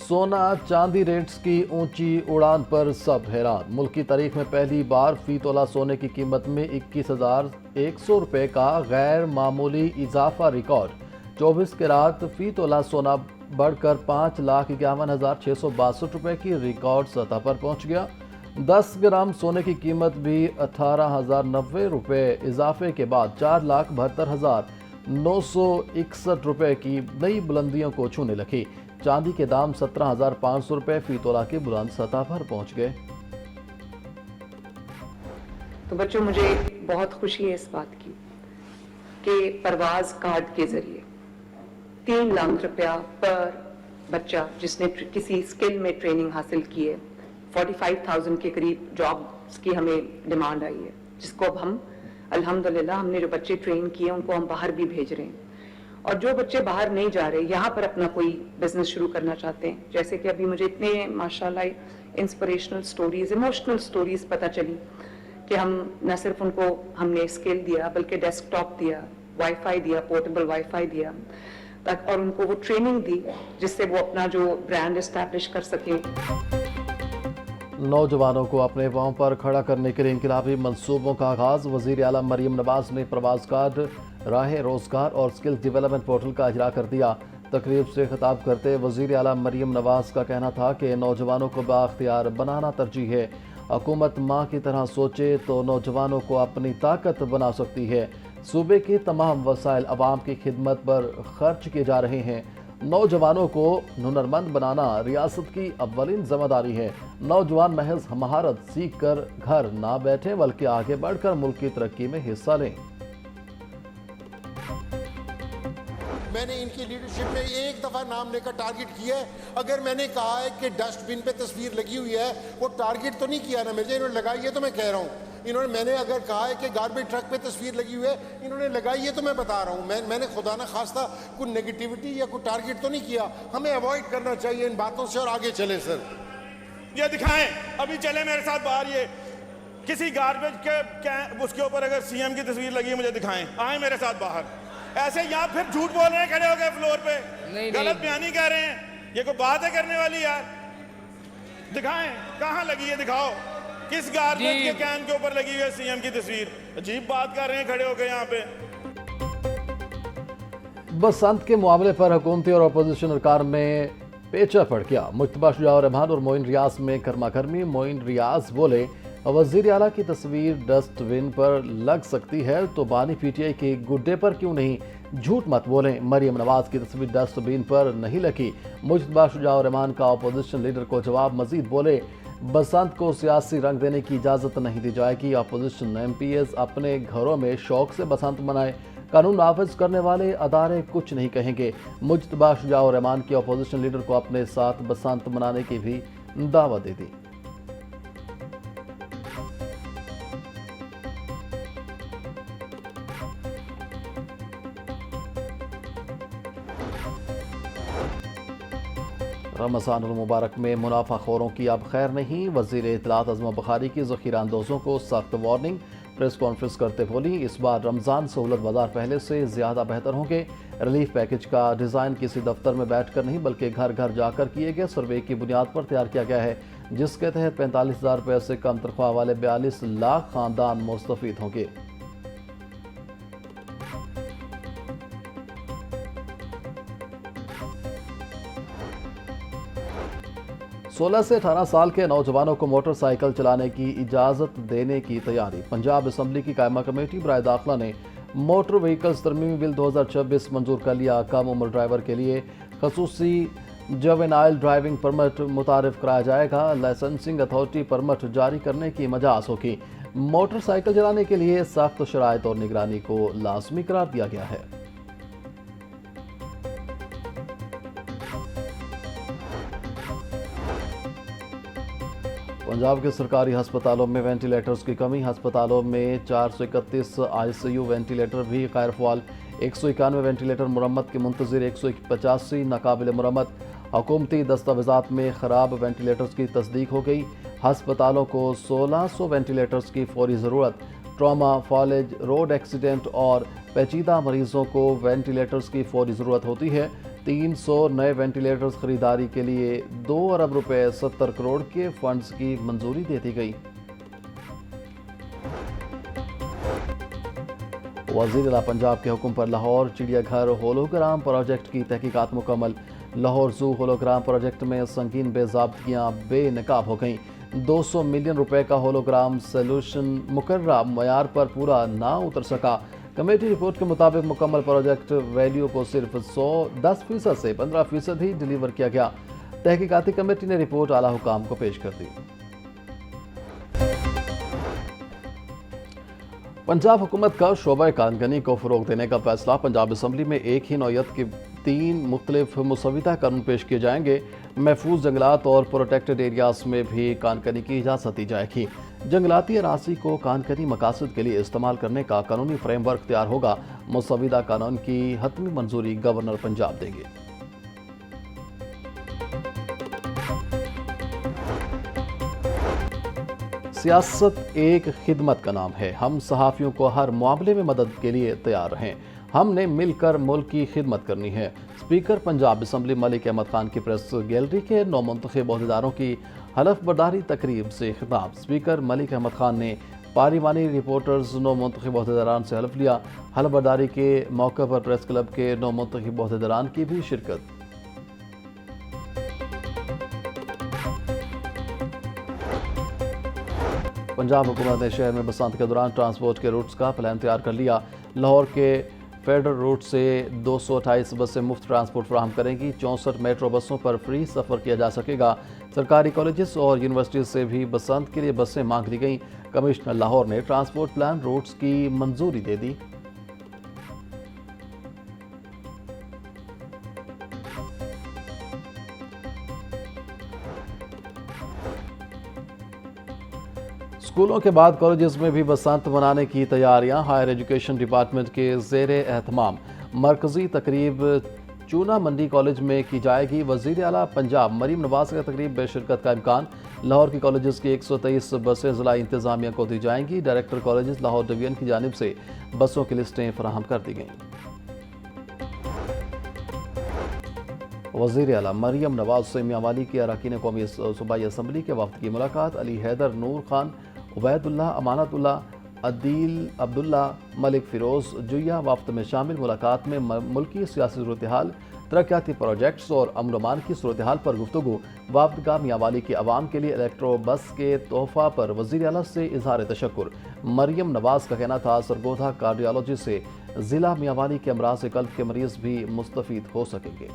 सोना चांदी रेट्स की ऊंची उड़ान पर सब हैरान। मुल्क की तारीख में पहली बार फी तोला सोने की कीमत में 21,100 रुपये का गैर मामूली इजाफा रिकॉर्ड। 24 कैरात फी तोला सोना बढ़कर 5,51,662 रुपये की रिकॉर्ड सतह पर पहुंच गया। 10 ग्राम सोने की कीमत भी 18,090 रुपये इजाफे के बाद 4,72,961 रुपये की नई बुलंदियों को छूने लगी। चांदी के दाम 17,500 रुपये फी तोला की बुलंद सतह पर पहुंच गए। तो बच्चों, मुझे बहुत खुशी है इस बात की कि परवाज कार्ड के जरिए 3 लाख रुपया पर बच्चा जिसने किसी स्किल में ट्रेनिंग हासिल की है, 45,000 के करीब जॉब्स की हमें डिमांड आई है, जिसको अब हम अल्हम्दुलिल्लाह हमने जो बच्चे ट्रेन किए उनको हम बाहर भी भेज रहे हैं। और जो बच्चे बाहर नहीं जा रहे, यहाँ पर अपना कोई बिजनेस शुरू करना चाहते हैं, जैसे कि अभी मुझे इतने माशाल्लाह इंस्पिरेशनल स्टोरीज, इमोशनल स्टोरीज पता चली कि हम न सिर्फ उनको हमने स्किल दिया बल्कि डेस्कटॉप दिया, वाईफाई दिया, पोर्टेबल वाईफाई दिया, और उनको वो ट्रेनिंग दी जिससे वो अपना जो ब्रांड एस्टैब्लिश कर सकें। नौजवानों को अपने पांव पर खड़ा करने के लिए इनकलाबी मंसूबों का आगाज। वजीर आला मरियम नवाज ने प्रवास कार्ड, राह रोजगार और स्किल डेवलपमेंट पोर्टल का इजरा कर दिया। तकरीब से खिताब करते वजीर आला मरियम नवाज का कहना था कि नौजवानों को बाख्तियार बनाना तरजीह है। हुकूमत माँ की तरह सोचे तो नौजवानों को अपनी ताकत बना सकती है। सूबे के तमाम वसाइल अवाम की खिदमत पर खर्च किए जा रहे हैं। नौजवानों को हुनरमंद बनाना रियासत की अव्वलीन जिम्मेदारी है। नौजवान महज महारत सीख कर घर ना बैठे बल्कि आगे बढ़कर मुल्क की तरक्की में हिस्सा लें। मैंने इनकी लीडरशिप में एक दफ़ा नाम लेकर टारगेट किया है। अगर मैंने कहा है कि डस्टबिन पे तस्वीर लगी हुई है, वो टारगेट तो नहीं किया ना मेरे, इन्होंने लगाई है तो मैं कह रहा हूँ। मैंने अगर कहा है कि गार्बेज ट्रक पे तस्वीर लगी हुई है, इन्होंने लगाई है तो मैं बता रहा हूँ। मैंने खुदा ना खास्ता कोई नेगेटिविटी या कोई टारगेट तो नहीं किया। हमें अवॉइड करना चाहिए इन बातों से और आगे चले। सर ये दिखाएं, अभी चले मेरे साथ बाहर, ये किसी गार्बेज के उसके ऊपर अगर सीएम की तस्वीर लगी है मुझे दिखाएं, आए मेरे साथ बाहर। ऐसे यहाँ फिर झूठ बोल रहे हैं खड़े हो गए फ्लोर पे, गलत बयानी कह रहे हैं, ये कोई बात है करने वाली यार? दिखाएं कहाँ लगी है, दिखाओ किस गार्बेज के कैन के ऊपर लगी हुई है सीएम की तस्वीर। अजीब बात कर रहे हैं खड़े होकर यहाँ पे। बसंत के मामले पर हुकूमती और अपोजिशन अरकान में पेचा पड़ गया। मुज्तबा शुजा रहमान और मोइन रियाज में गर्मा गर्मी। मोइन रियाज बोले, वजीर आला की तस्वीर डस्टबिन पर लग सकती है तो बानी पीटीआई के गुड्डे पर क्यों नहीं? झूठ मत बोलें, मरियम नवाज की तस्वीर डस्टबिन पर नहीं लगी। मुज्तबा शुजा रहमान का अपोजिशन लीडर को जवाब। मजीद बोले, बसंत को सियासी रंग देने की इजाज़त नहीं दी जाएगी। अपोजिशन एमपीएस अपने घरों में शौक से बसंत मनाए, कानून नाफिज करने वाले अदारे कुछ नहीं कहेंगे। मुज्तबा शुजा रहमान की अपोजिशन लीडर को अपने साथ बसंत मनाने की भी दावत दे दी। रमज़ानुल मुबारक में मुनाफाखोरों की अब खैर नहीं। वज़ीर इत्तलात अज़मा बुखारी की ज़ख़ीरा अंदोज़ों को सख्त वार्निंग। प्रेस कॉन्फ्रेंस करते बोली, इस बार रमज़ान सहूलत बाजार पहले से ज़्यादा बेहतर होंगे। रिलीफ पैकेज का डिज़ाइन किसी दफ्तर में बैठकर नहीं बल्कि घर घर जाकर किए गए सर्वे की बुनियाद पर तैयार किया गया है, जिसके तहत 45,000 रुपये से कम तनख्वाह वाले 42 लाख ख़ानदान मुस्तफ़ीद होंगे। 16 से 18 साल के नौजवानों को मोटरसाइकिल चलाने की इजाज़त देने की तैयारी। पंजाब असम्बली की कायमा कमेटी बराए दाखिला ने मोटर व्हीकल्स तरमीमी बिल 2026 मंजूर कर लिया। कम उम्र ड्राइवर के लिए खसूसी जवेनाइल ड्राइविंग परमिट मुतारिफ कराया जाएगा। लाइसेंसिंग अथॉरिटी परमिट जारी करने की मजाज होगी। मोटरसाइकिल चलाने के लिए सख्त शराइत और निगरानी को लाजमी करार दिया गया है। पंजाब के सरकारी हस्पतालों में वेंटिलेटर्स की कमी। हस्पतालों में 431 आईसीयू वेंटिलेटर भी गैर फ़ाल। 191 वेंटिलेटर मुरम्मत के मुंतज़िर, 185 नाकाबिल मुरम्मत। हुकूमती दस्तावेज़ात में ख़राब वेंटिलेटर्स की तस्दीक हो गई। हस्पतालों को 1600 वेंटिलेटर्स की फौरी ज़रूरत। ट्रॉमा, फॉलेज, रोड एक्सीडेंट और पेचीदा मरीजों को वेंटिलेटर्स की फौरी ज़रूरत होती है। 300 नए वेंटिलेटर्स खरीदारी के लिए 2 अरब रुपए 70 करोड़ के फंड्स की मंजूरी दे दी गई। वज़ीर आला पंजाब के हुक्म पर लाहौर चिड़ियाघर होलोग्राम प्रोजेक्ट की तहकीकात मुकम्मल। लाहौर जू होलोग्राम प्रोजेक्ट में संगीन बेज़ाब्तियाँ बेनकाब हो गईं। 200 मिलियन रुपए का होलोग्राम सोल्यूशन मुकर्रा मयार पर पूरा ना उतर सका। कमेटी रिपोर्ट के मुताबिक मुकम्मल प्रोजेक्ट वैल्यू को सिर्फ 10% से 15% ही डिलीवर किया गया। तहकीकाती कमेटी ने रिपोर्ट आला हुकाम को पेश कर दी। पंजाब हुकूमत का शोबा कानूनी को फ़रोग देने का फैसला। पंजाब असम्बली में एक ही नौयत के 3 मुख्तलिफ मुसविदा कानून पेश किए जाएंगे। महफूज जंगलात और प्रोटेक्टेड एरियाज में भी कानकनी की इजाज़त दी जाएगी। जंगलाती अराजी को कानकनी मकासद के लिए इस्तेमाल करने का कानूनी फ्रेमवर्क तैयार होगा। मुसविदा कानून की हतमी मंजूरी गवर्नर पंजाब देंगे। सियासत एक खिदमत का नाम है। हम सहाफ़ियों को हर मामले में मदद के लिए तैयार रहें। हमने मिलकर मुल्क की खिदमत करनी है। स्पीकर पंजाब असम्बली मलिक अहमद खान की प्रेस गैलरी के नौमुंतखब अहदेदारों की हलफ बर्दारी तकरीब से खिताब। स्पीकर मलिक अहमद खान ने पार्लिमानी रिपोर्टर्स नौमुंतखब अहदेदारान से हलफ लिया। हलफ बर्दारी के मौके पर प्रेस क्लब के नौमुंतखब अहदेदारान की भी शिरकत। पंजाब हुकूमत ने शहर में बसंत के दौरान ट्रांसपोर्ट के रूट्स का प्लान तैयार कर लिया। लाहौर के फेडरल रूट से 228 बसें मुफ्त ट्रांसपोर्ट फराहम करेंगी। 64 मेट्रो बसों पर फ्री सफ़र किया जा सकेगा। सरकारी कॉलेजेस और यूनिवर्सिटीज से भी बसंत के लिए बसें मांग ली गईं। कमिश्नर लाहौर ने ट्रांसपोर्ट प्लान रूट्स की मंजूरी दे दी। स्कूलों के बाद कॉलेजेस में भी बसंत मनाने की तैयारियां। हायर एजुकेशन डिपार्टमेंट के ज़ेरे एहतमाम मरकजी तकरीब चूना मंडी कॉलेज में की जाएगी। वज़ीर आला पंजाब मरीम नवाज का तकरीब में शिरकत का इम्कान। लाहौर की कॉलेजेस की 123 बसें ज़िला इंतज़ामिया को दी जाएंगी। डायरेक्टर कॉलेजेस लाहौर डिवीजन की जानिब से बसों की लिस्टें फराहम कर दी गईं। वज़ीर आला मरीम नवाज से मियांवाली के अरकान कौमी सूबाई असम्बली के वफ़द की मुलाकात। अली हैदर, नूर खान, उबैदुल्लाह, अमानतुल्ला, अदील अब्दुल्ला, मलिक फ़िरोज़ जुया वफ़द में शामिल। मुलाकात में मुल्की सियासी सूरत हाल, तरक्याती प्रोजेक्ट्स और अमन अमान की सूरत हाल पर गुफ्तगू। वफ़द मियांवाली के अवाम के लिए इलेक्ट्रो बस के तोहफ़ा पर वज़ीर आला से इज़हार तशक्कुर। मरीम नवाज का कहना था सरगोधा कार्डियोलॉजी से ज़िला मियांवाली के अमराज़ क़ल्ब के मरीज़ भी मुस्तफ़ीद हो सकेंगे।